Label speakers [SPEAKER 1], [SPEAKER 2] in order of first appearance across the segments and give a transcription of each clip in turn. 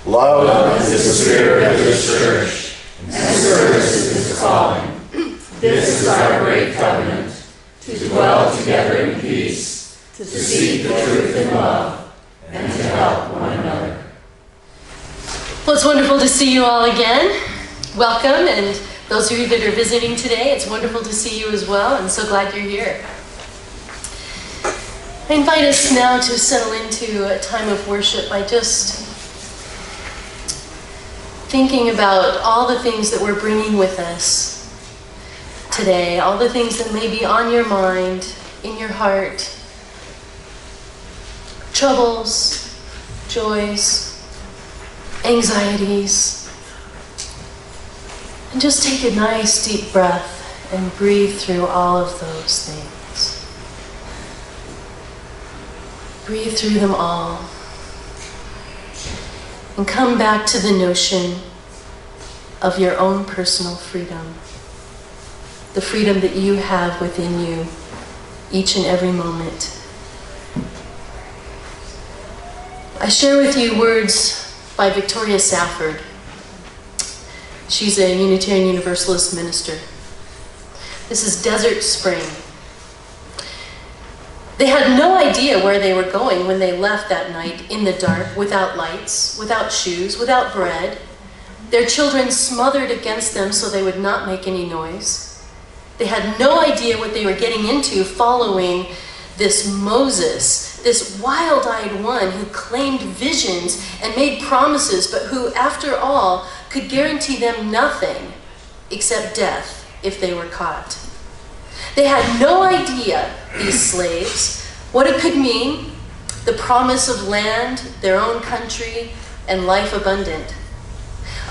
[SPEAKER 1] Love is the spirit of this church, and service is its calling. This is our great covenant, to dwell together in peace, to seek the truth in love, and to help one another.
[SPEAKER 2] Well, it's wonderful to see you all again. Welcome, and those of you that are visiting today, it's wonderful to see you as well, and so glad you're here. I invite us now to settle into a time of worship by just thinking about all the things that we're bringing with us today, all the things that may be on your mind, in your heart, troubles, joys, anxieties. And just take a nice deep breath and breathe through all of those things. Breathe through them all. And come back to the notion of your own personal freedom. The freedom that you have within you each and every moment. I share with you words by Victoria Safford. She's a Unitarian Universalist minister. This is Desert Spring. They had no idea where they were going when they left that night in the dark, without lights, without shoes, without bread. Their children smothered against them so they would not make any noise. They had no idea what they were getting into following this Moses, this wild-eyed one who claimed visions and made promises, but who, after all, could guarantee them nothing except death if they were caught. They had no idea, these slaves, what it could mean, the promise of land, their own country, and life abundant.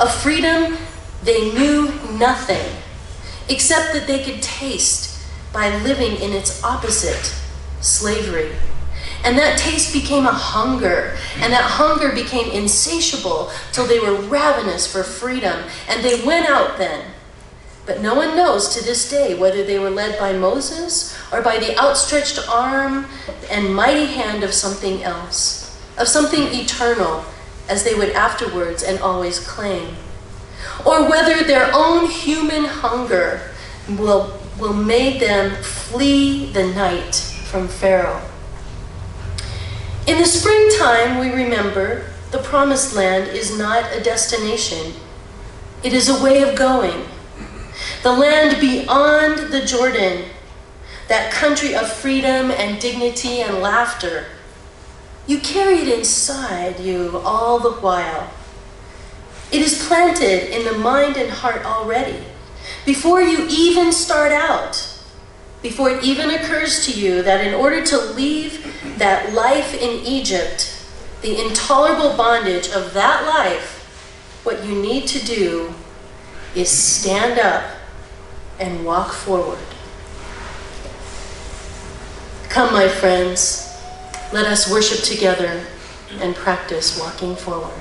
[SPEAKER 2] A freedom they knew nothing, except that they could taste by living in its opposite, slavery. And that taste became a hunger, and that hunger became insatiable till they were ravenous for freedom, and they went out then. But no one knows to this day whether they were led by Moses or by the outstretched arm and mighty hand of something else, of something eternal, as they would afterwards and always claim. Or whether their own human hunger will make them flee the night from Pharaoh. In the springtime, we remember the Promised Land is not a destination. It is a way of going. The land beyond the Jordan, that country of freedom and dignity and laughter. You carry it inside you all the while. It is planted in the mind and heart already, before you even start out, before it even occurs to you that in order to leave that life in Egypt, the intolerable bondage of that life, what you need to do is stand up and walk forward. Come, my friends, let us worship together and practice walking forward.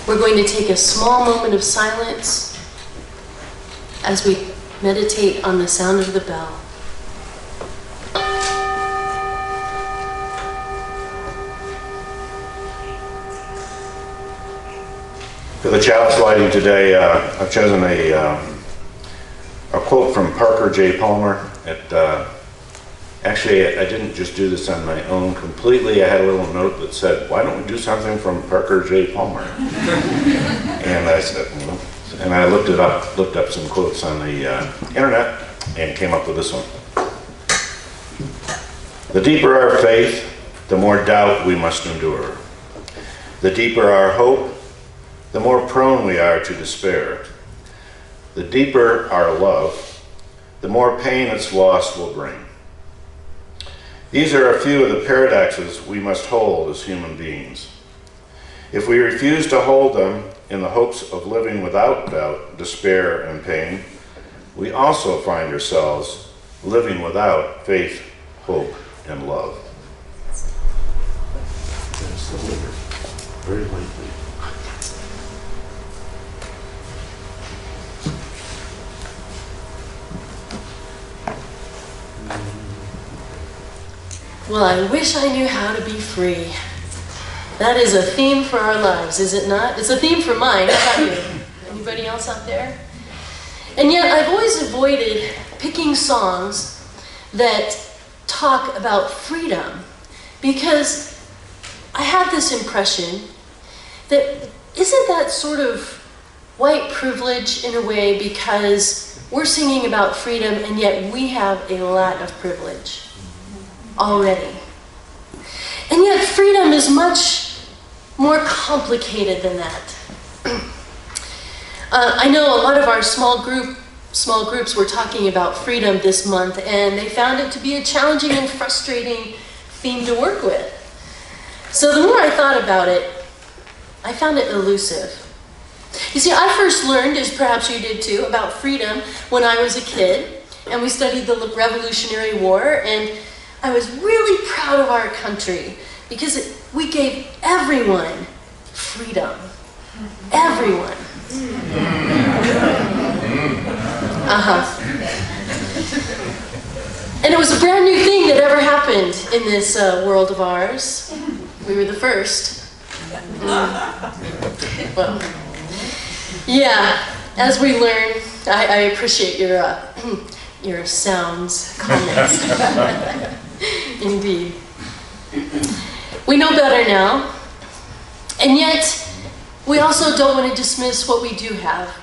[SPEAKER 2] We're going to take a small moment of silence as we meditate on the sound of the bell.
[SPEAKER 1] For the chalice lighting today, I've chosen a quote from Parker J. Palmer. Actually, I didn't just do this on my own completely. I had a little note that said, "Why don't we do something from Parker J. Palmer?" And I said, and I looked up some quotes on the internet, and came up with this one. The deeper our faith, the more doubt we must endure. The deeper our hope, the more prone we are to despair. The deeper our love, the more pain its loss will bring. These are a few of the paradoxes we must hold as human beings. If we refuse to hold them in the hopes of living without doubt, despair, and pain, we also find ourselves living without faith, hope, and love.
[SPEAKER 3] Very lightly.
[SPEAKER 2] Well, I wish I knew how to be free. That is a theme for our lives, is it not? It's a theme for mine. How about you? Anybody else out there? And yet, I've always avoided picking songs that talk about freedom because I have this impression that isn't that sort of white privilege in a way because we're singing about freedom and yet we have a lot of privilege already. And yet freedom is much more complicated than that. I know a lot of our small groups were talking about freedom this month, and they found it to be a challenging and frustrating theme to work with. So the more I thought about it, I found it elusive. You see, I first learned, as perhaps you did too, about freedom when I was a kid, and we studied the Revolutionary War, and I was really proud of our country because we gave everyone freedom. Everyone. And it was a brand new thing that ever happened in this world of ours. We were the first. Well, yeah, as we learn, I appreciate your sounds, comments. Indeed. We know better now, and yet we also don't want to dismiss what we do have.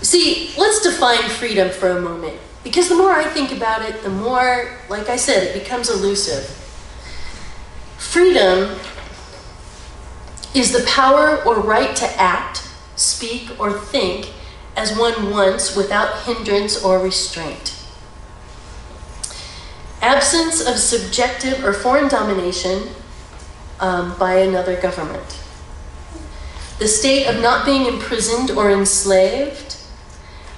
[SPEAKER 2] See, let's define freedom for a moment, because the more I think about it, the more, like I said, it becomes elusive. Freedom is the power or right to act, speak, or think as one wants without hindrance or restraint. Absence of subjective or foreign domination by another government. The state of not being imprisoned or enslaved.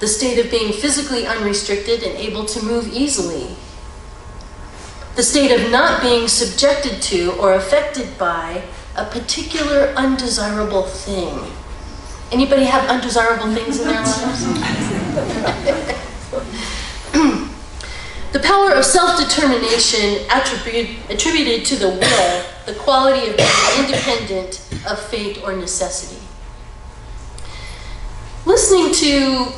[SPEAKER 2] The state of being physically unrestricted and able to move easily. The state of not being subjected to or affected by a particular undesirable thing. Anybody have undesirable things in their lives? The power of self-determination attributed to the will, the quality of being independent of fate or necessity. Listening to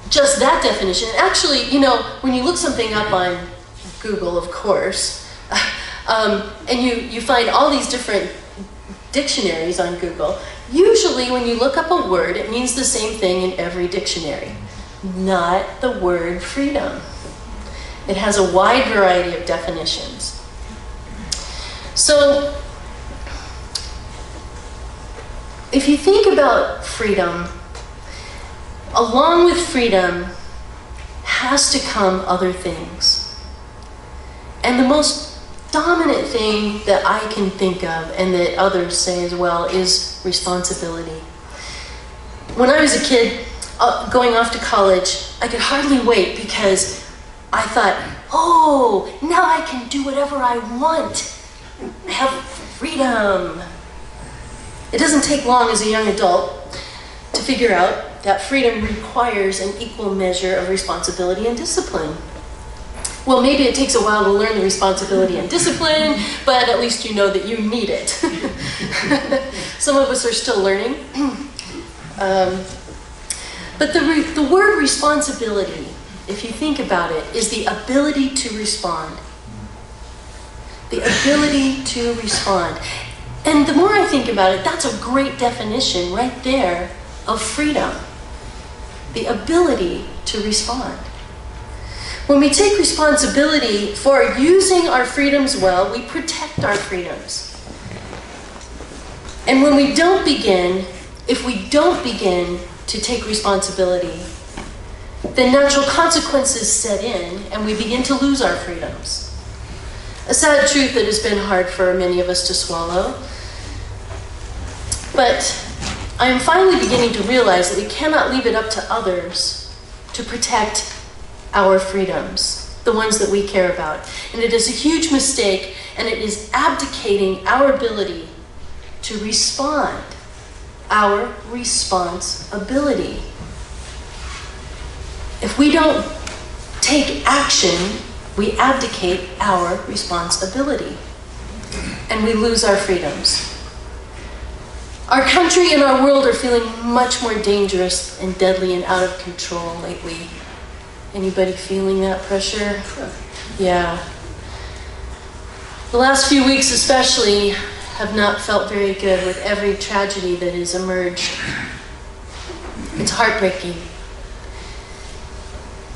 [SPEAKER 2] just that definition, actually, you know, when you look something up on Google, of course, and you find all these different dictionaries on Google, usually when you look up a word, it means the same thing in every dictionary. Not the word freedom. It has a wide variety of definitions. So, if you think about freedom, along with freedom has to come other things. And the most dominant thing that I can think of, and that others say as well, is responsibility. When I was a kid, going off to college, I could hardly wait because I thought, oh, now I can do whatever I want. I have freedom. It doesn't take long as a young adult to figure out that freedom requires an equal measure of responsibility and discipline. Well, maybe it takes a while to learn the responsibility and discipline, but at least you know that you need it. Some of us are still learning. But the word responsibility, if you think about it, is the ability to respond. The ability to respond. And the more I think about it, that's a great definition right there of freedom. The ability to respond. When we take responsibility for using our freedoms well, we protect our freedoms. And when we don't begin, if we don't begin to take responsibility, then natural consequences set in and we begin to lose our freedoms. A sad truth that has been hard for many of us to swallow. But I am finally beginning to realize that we cannot leave it up to others to protect our freedoms, the ones that we care about. And it is a huge mistake, and it is abdicating our ability to respond, our responsibility. If we don't take action we abdicate our responsibility and we lose our freedoms. Our country and our world are feeling much more dangerous and deadly and out of control lately. Anybody feeling that pressure? Yeah. The last few weeks especially have not felt very good with every tragedy that has emerged. It's heartbreaking.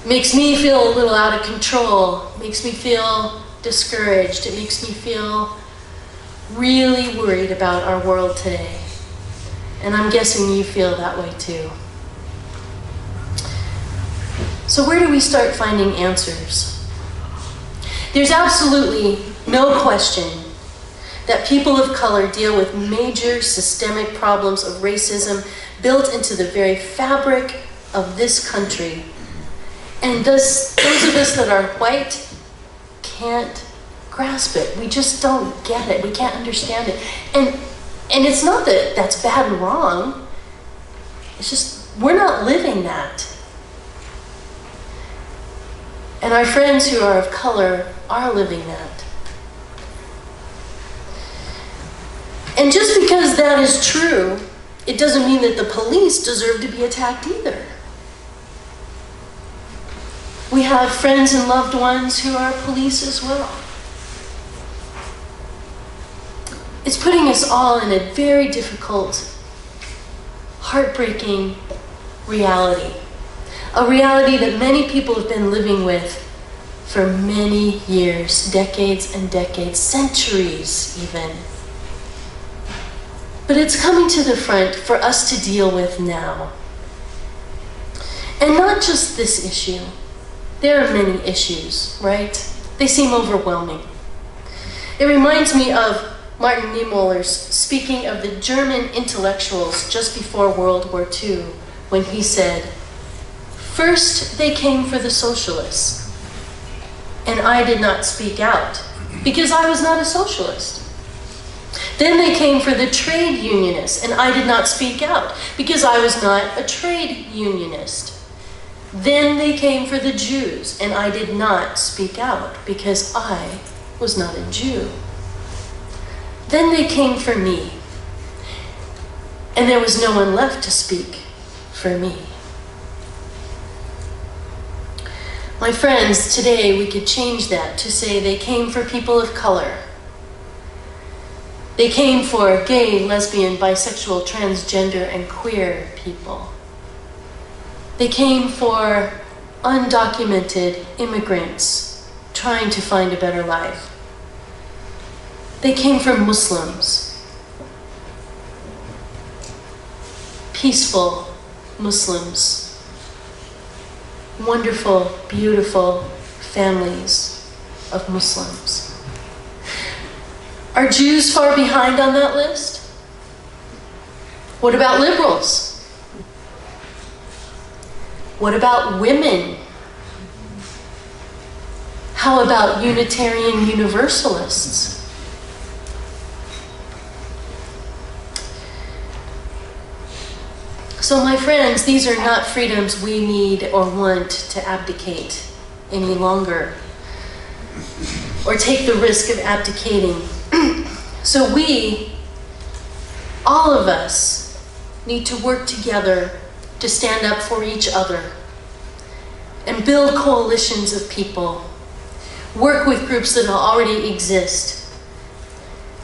[SPEAKER 2] Makes me feel a little out of control. Makes me feel discouraged. It makes me feel really worried about our world today. And I'm guessing you feel that way too. So where do we start finding answers? There's absolutely no question that people of color deal with major systemic problems of racism built into the very fabric of this country. And those of us that are white can't grasp it. We just don't get it. We can't understand it. And it's not that that's bad and wrong. It's just we're not living that. And our friends who are of color are living that. And just because that is true, it doesn't mean that the police deserve to be attacked either. We have friends and loved ones who are police as well. It's putting us all in a very difficult, heartbreaking reality. A reality that many people have been living with for many years, decades and decades, centuries even. But it's coming to the front for us to deal with now. And not just this issue. There are many issues, right? They seem overwhelming. It reminds me of Martin Niemöller's speaking of the German intellectuals just before World War II, when he said, "First they came for the socialists, and I did not speak out, because I was not a socialist. Then they came for the trade unionists, and I did not speak out, because I was not a trade unionist. Then they came for the Jews, and I did not speak out, because I was not a Jew. Then they came for me, and there was no one left to speak for me." My friends, today we could change that to say they came for people of color. They came for gay, lesbian, bisexual, transgender, and queer people. They came for undocumented immigrants trying to find a better life. They came for Muslims, peaceful Muslims, wonderful, beautiful families of Muslims. Are Jews far behind on that list? What about liberals? What about women? How about Unitarian Universalists? So my friends, these are not freedoms we need or want to abdicate any longer, or take the risk of abdicating. So we, all of us, need to work together to stand up for each other and build coalitions of people, work with groups that already exist.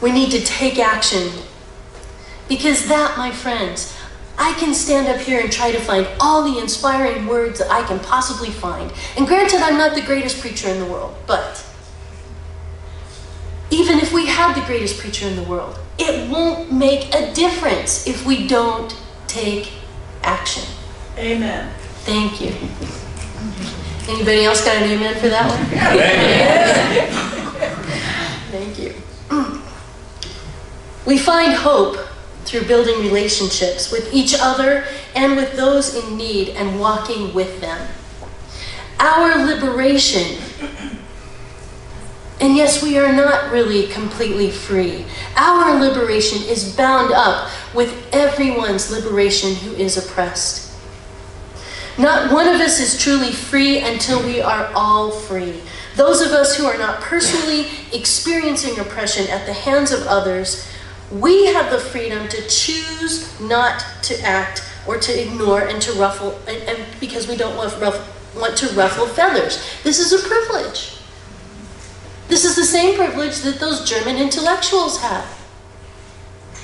[SPEAKER 2] We need to take action, because that, my friends, I can stand up here and try to find all the inspiring words that I can possibly find. And granted, I'm not the greatest preacher in the world, but even if we had the greatest preacher in the world, it won't make a difference if we don't take action.
[SPEAKER 3] Amen.
[SPEAKER 2] Thank you. Anybody else got an amen for that one? Thank you. We find hope through building relationships with each other and with those in need and walking with them. Our liberation, and yes, we are not really completely free. Our liberation is bound up with everyone's liberation who is oppressed. Not one of us is truly free until we are all free. Those of us who are not personally experiencing oppression at the hands of others, we have the freedom to choose not to act or to ignore and to ruffle, and because we don't want to ruffle feathers. This is a privilege. This is the same privilege that those German intellectuals had.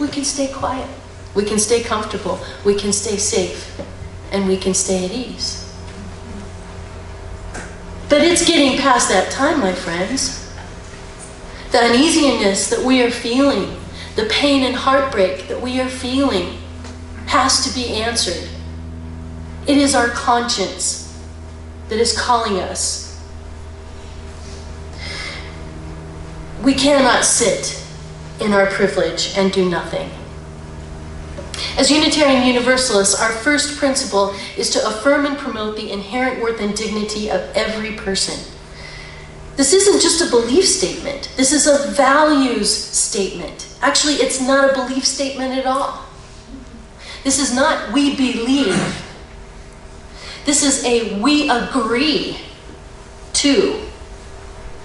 [SPEAKER 2] We can stay quiet. We can stay comfortable. We can stay safe. And we can stay at ease. But it's getting past that time, my friends. The uneasiness that we are feeling, the pain and heartbreak that we are feeling, has to be answered. It is our conscience that is calling us. We cannot sit in our privilege and do nothing. As Unitarian Universalists, our first principle is to affirm and promote the inherent worth and dignity of every person. This isn't just a belief statement. This is a values statement. Actually, it's not a belief statement at all. This is not "we believe." This is a "we agree to"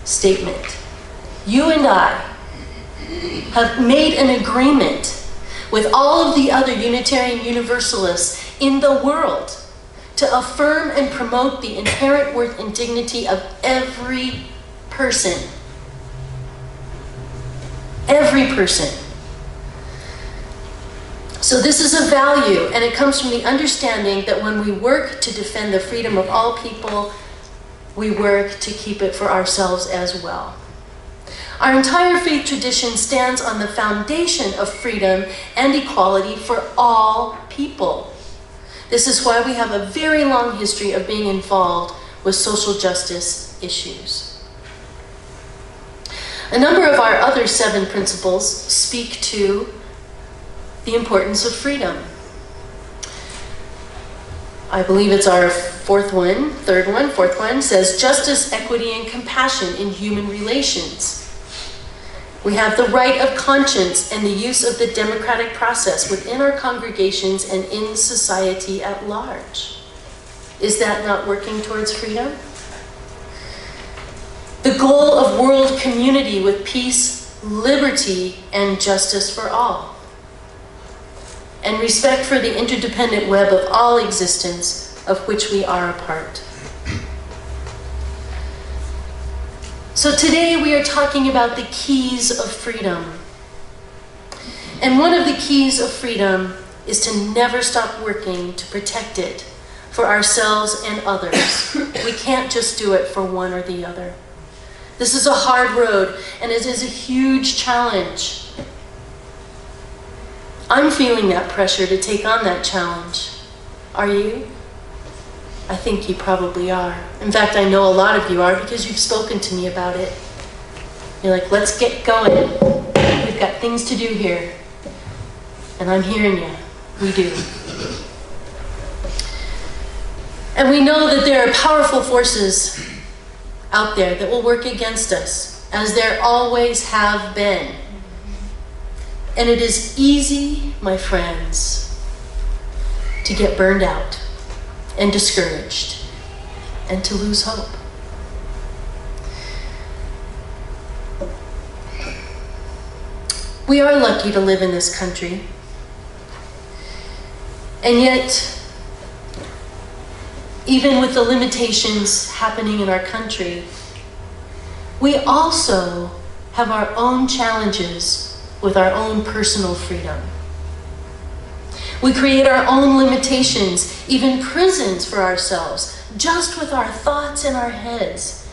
[SPEAKER 2] statement. You and I have made an agreement with all of the other Unitarian Universalists in the world to affirm and promote the inherent worth and dignity of every person. Every person. So this is a value, and it comes from the understanding that when we work to defend the freedom of all people, we work to keep it for ourselves as well. Our entire faith tradition stands on the foundation of freedom and equality for all people. This is why we have a very long history of being involved with social justice issues. A number of our other 7 principles speak to the importance of freedom. I believe it's our fourth one says justice, equity, and compassion in human relations. We have the right of conscience and the use of the democratic process within our congregations and in society at large. Is that not working towards freedom? The goal of world community with peace, liberty, and justice for all. And respect for the interdependent web of all existence of which we are a part. So today we are talking about the keys of freedom. And one of the keys of freedom is to never stop working to protect it for ourselves and others. We can't just do it for one or the other. This is a hard road, and it is a huge challenge. I'm feeling that pressure to take on that challenge. Are you? I think you probably are. In fact, I know a lot of you are because you've spoken to me about it. You're like, let's get going. We've got things to do here. And I'm hearing you. We do. And we know that there are powerful forces out there that will work against us, as there always have been. And it is easy, my friends, to get burned out and discouraged and to lose hope. We are lucky to live in this country. And yet, even with the limitations happening in our country, we also have our own challenges with our own personal freedom. We create our own limitations, even prisons for ourselves, just with our thoughts in our heads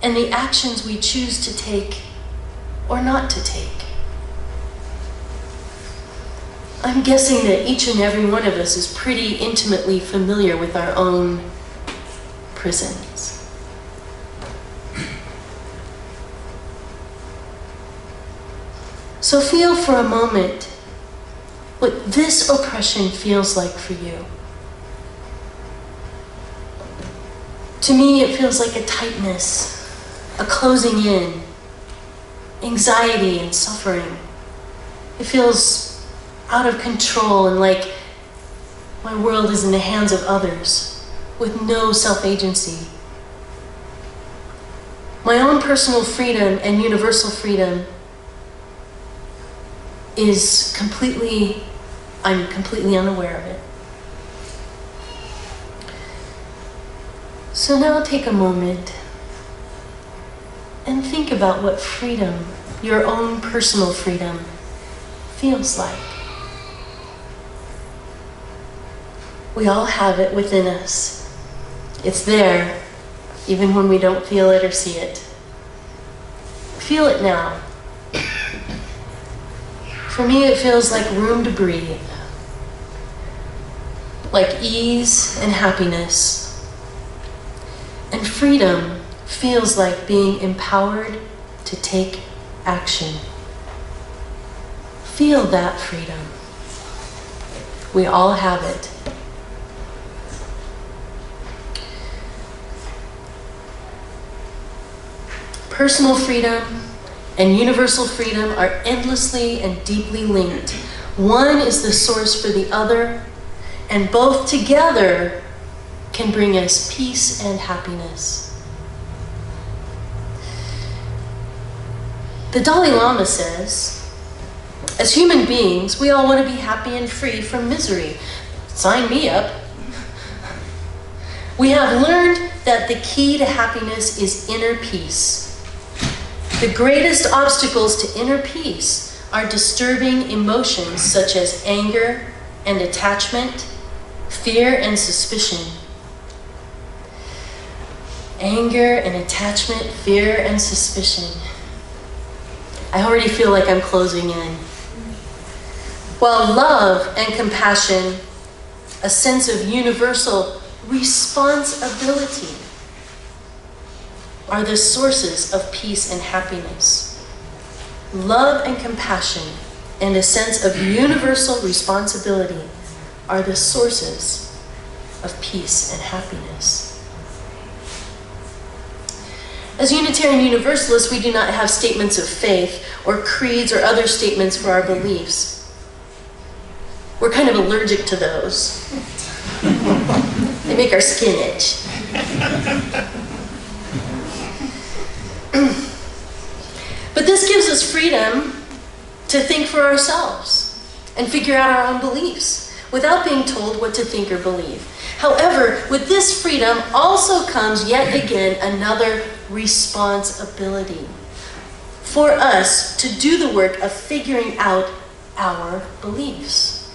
[SPEAKER 2] and the actions we choose to take or not to take. I'm guessing that each and every one of us is pretty intimately familiar with our own prisons. So feel for a moment what this oppression feels like for you. To me, it feels like a tightness, a closing in, anxiety and suffering. It feels out of control and like my world is in the hands of others with no self-agency. My own personal freedom and universal freedom is I'm completely unaware of it. So now take a moment and think about what freedom, your own personal freedom, feels like. We all have it within us. It's there, even when we don't feel it or see it. Feel it now. For me, it feels like room to breathe, like ease and happiness. And freedom feels like being empowered to take action. Feel that freedom. We all have it. Personal freedom and universal freedom are endlessly and deeply linked. One is the source for the other, and both together can bring us peace and happiness. The Dalai Lama says, as human beings, we all want to be happy and free from misery. Sign me up. We have learned that the key to happiness is inner peace. The greatest obstacles to inner peace are disturbing emotions such as anger and attachment, fear and suspicion. Anger and attachment, fear and suspicion. I already feel like I'm closing in. While love and compassion, a sense of universal responsibility, are the sources of peace and happiness. Love and compassion and a sense of universal responsibility are the sources of peace and happiness. As Unitarian Universalists, we do not have statements of faith or creeds or other statements for our beliefs. We're kind of allergic to those. They make our skin itch. But this gives us freedom to think for ourselves and figure out our own beliefs without being told what to think or believe. However, with this freedom also comes yet again another responsibility for us to do the work of figuring out our beliefs.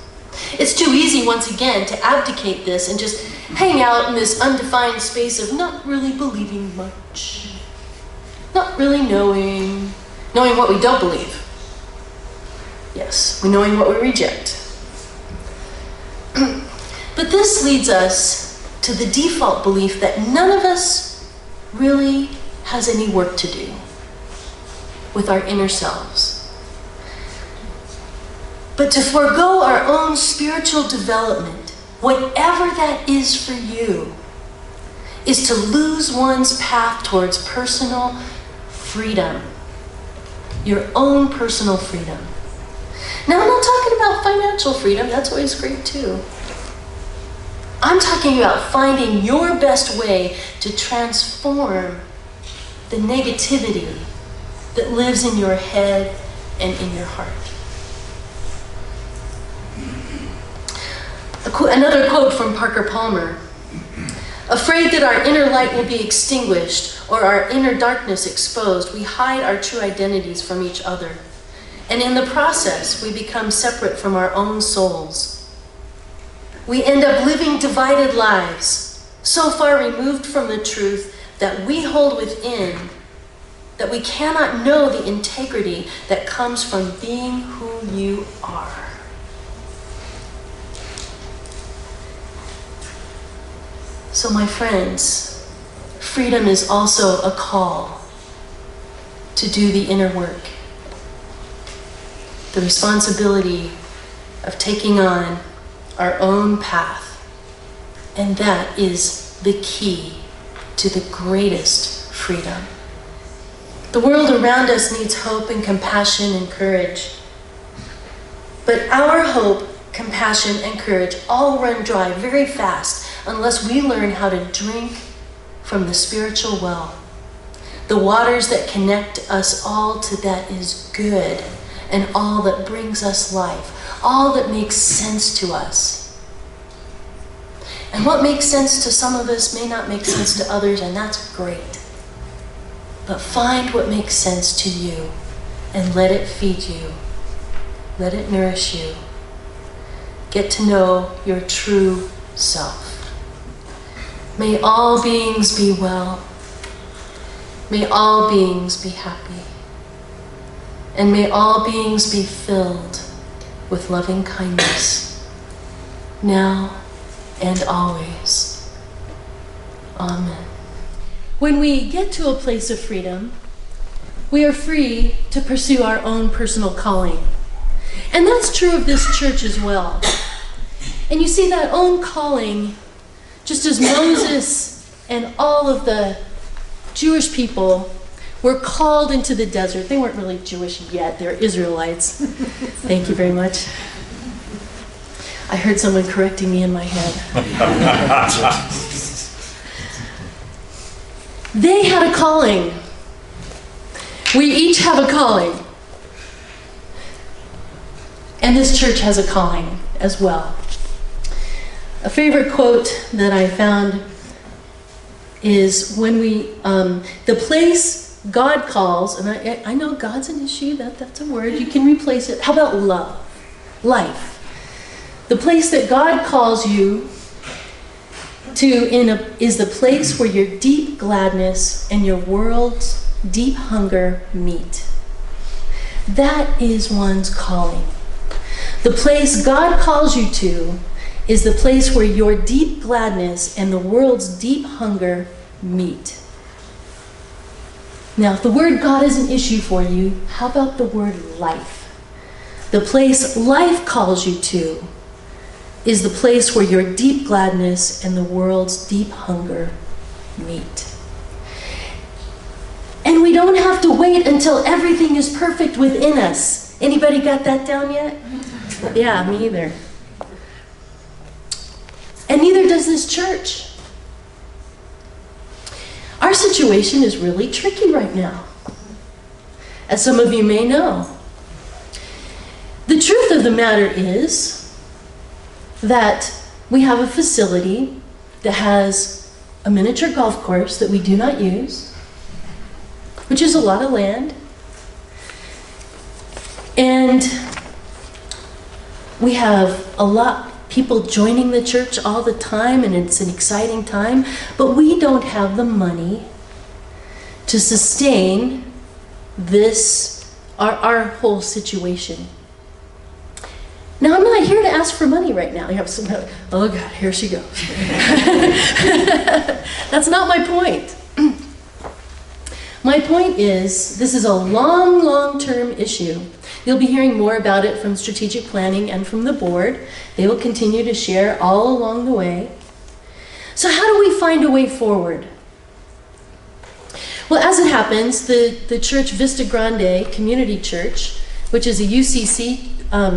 [SPEAKER 2] It's too easy once again to abdicate this and just hang out in this undefined space of not really believing much, not really knowing what we don't believe. Yes, we're knowing what we reject. But this leads us to the default belief that none of us really has any work to do with our inner selves. But to forego our own spiritual development, whatever that is for you, is to lose one's path towards personal freedom. Your own personal freedom. Now, I'm not talking about financial freedom. That's always great too. I'm talking about finding your best way to transform the negativity that lives in your head and in your heart. Another quote from Parker Palmer. Afraid that our inner light will be extinguished or our inner darkness exposed, we hide our true identities from each other. And in the process, we become separate from our own souls. We end up living divided lives, so far removed from the truth that we hold within that we cannot know the integrity that comes from being who you are. So my friends, freedom is also a call to do the inner work. The responsibility of taking on our own path. And that is the key to the greatest freedom. The world around us needs hope and compassion and courage. But our hope, compassion, and courage all run dry very fast unless we learn how to drink from the spiritual well. the waters that connect us all to that is good, and all that brings us life, all that makes sense to us. And what makes sense to some of us may not make sense to others, and that's great. But find what makes sense to you and let it feed you. Let it nourish you. Get to know your true self. May all beings be well. May all beings be happy. And may all beings be filled with loving kindness, now and always. Amen. When we get to a place of freedom, we are free to pursue our own personal calling. And that's true of this church as well. And you see that own calling, just as Moses and all of the Jewish people were called into the desert. They weren't really Jewish yet, they're Israelites. Thank you very much. I heard someone correcting me in my head. They had a calling. We each have a calling. And this church has a calling as well. A favorite quote that I found is when the place God calls, and I know God's an issue, that's a word, you can replace it. How about love? Life. The place that God calls you to is the place where your deep gladness and your world's deep hunger meet. That is one's calling. The place God calls you to is the place where your deep gladness and the world's deep hunger meet. Now, if the word God is an issue for you, how about the word life? The place life calls you to is the place where your deep gladness and the world's deep hunger meet. And we don't have to wait until everything is perfect within us. Anybody got that down yet? Yeah, me either. And neither does this church. Our situation is really tricky right now, as some of you may know. The truth of the matter is that we have a facility that has a miniature golf course that we do not use, which is a lot of land. And we have a lot people joining the church all the time, and it's an exciting time, but we don't have the money to sustain this, our whole situation. Now, I'm not here to ask for money right now. You have some, oh God, here she goes. That's not my point. My point is, this is a long-term issue. You'll be hearing more about it from strategic planning and from the board. They will continue to share all along the way. So how do we find a way forward? Well, as it happens, the church Vista Grande Community Church, which is a UCC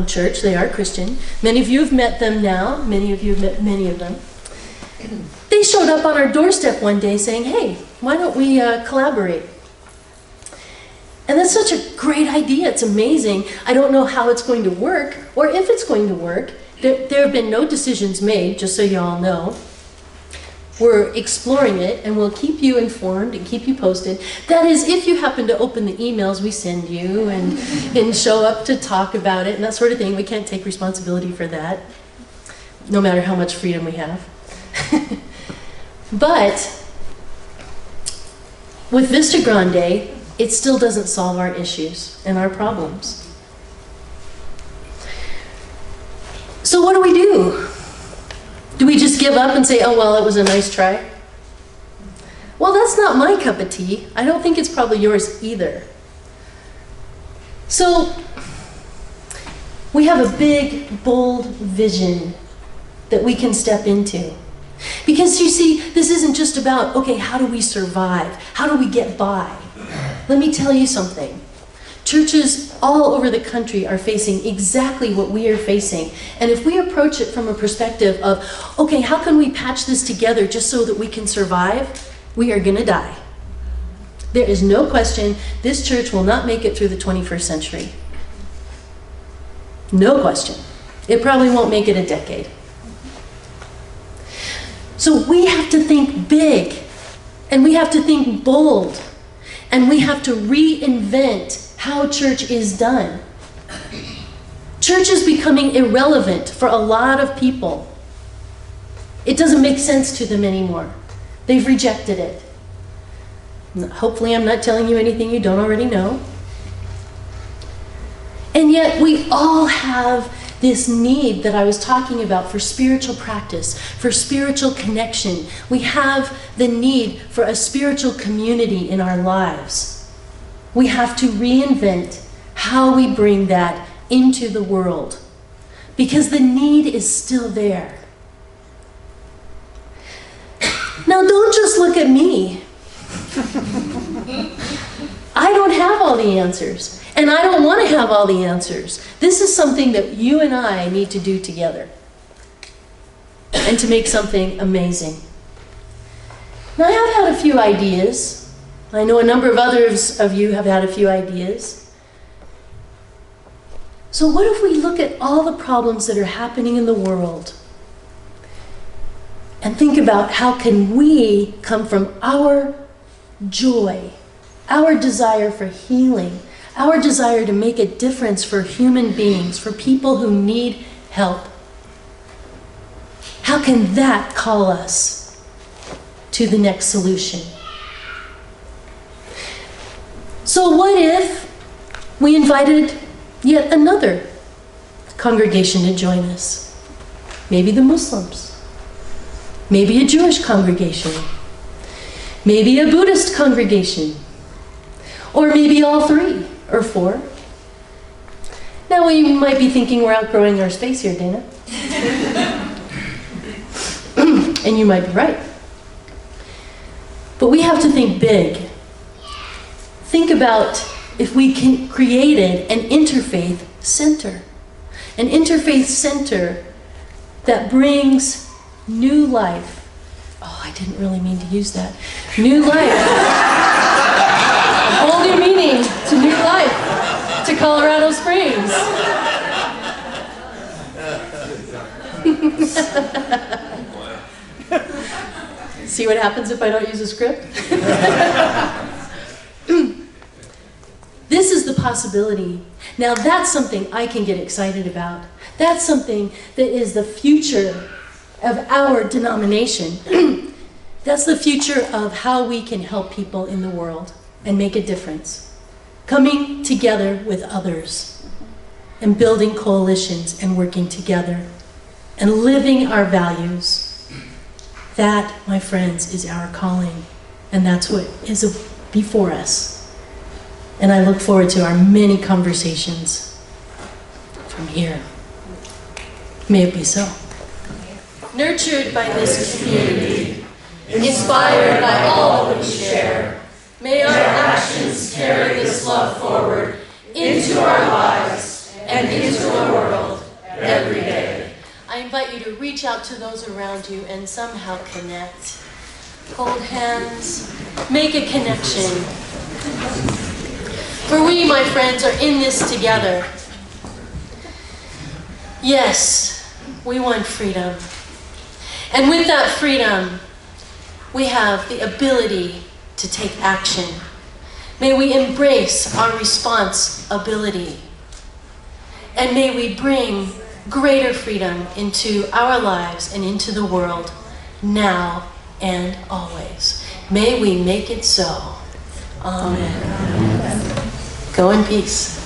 [SPEAKER 2] church, they are Christian. Many of you have met them now. Many of you have met many of them. They showed up on our doorstep one day saying, hey, why don't we collaborate? And that's such a great idea. It's amazing. I don't know how it's going to work or if it's going to work. There have been no decisions made, just so you all know. We're exploring it, and we'll keep you informed and keep you posted. That is, if you happen to open the emails we send you and show up to talk about it and that sort of thing. We can't take responsibility for that, no matter how much freedom we have. But with Vista Grande, it still doesn't solve our issues and our problems. So what do we do? Do we just give up and say, oh, well, it was a nice try? Well, that's not my cup of tea. I don't think it's probably yours either. So we have a big, bold vision that we can step into. Because you see, this isn't just about, okay, how do we survive? How do we get by? Let me tell you something. Churches all over the country are facing exactly what we are facing. And if we approach it from a perspective of, okay, how can we patch this together just so that we can survive? We are going to die. There is no question this church will not make it through the 21st century. No question. It probably won't make it a decade. So we have to think big, and we have to think bold, and we have to reinvent how church is done. Church is becoming irrelevant for a lot of people. It doesn't make sense to them anymore. They've rejected it. Hopefully I'm not telling you anything you don't already know. And yet we all have this need that I was talking about for spiritual practice, for spiritual connection. We have the need for a spiritual community in our lives. We have to reinvent how we bring that into the world, because the need is still there. Now, don't just look at me. I don't have all the answers, and I don't want to have all the answers. This is something that you and I need to do together, and to make something amazing. Now, I have had a few ideas. I know a number of others of you have had a few ideas. So what if we look at all the problems that are happening in the world and think about how can we come from our joy, our desire for healing, our desire to make a difference for human beings, for people who need help. How can that call us to the next solution? So what if we invited yet another congregation to join us? Maybe the Muslims, maybe a Jewish congregation, maybe a Buddhist congregation, or maybe all three or four. Now we might be thinking we're outgrowing our space here, Dana. And you might be right. But we have to think big. Think about if we created an interfaith center. An interfaith center that brings new life. Oh, I didn't really mean to use that. New life. A whole new meaning to new life, to Colorado Springs. See what happens if I don't use a script? This is the possibility. Now that's something I can get excited about. That's something that is the future of our denomination. That's the future of how we can help people in the world and make a difference. Coming together with others and building coalitions and working together and living our values. That, my friends, is our calling. And that's what is before us. And I look forward to our many conversations from here. May it be so. Nurtured by this community, inspired by all that we share, may our actions carry this love forward into our lives and into the world every day. I invite you to reach out to those around you and somehow connect. Hold hands, make a connection. For we, my friends, are in this together. Yes, we want freedom. And with that freedom, we have the ability to take action. May we embrace our responsibility. And may we bring greater freedom into our lives and into the world, now and always. May we make it so. Amen. Go in peace.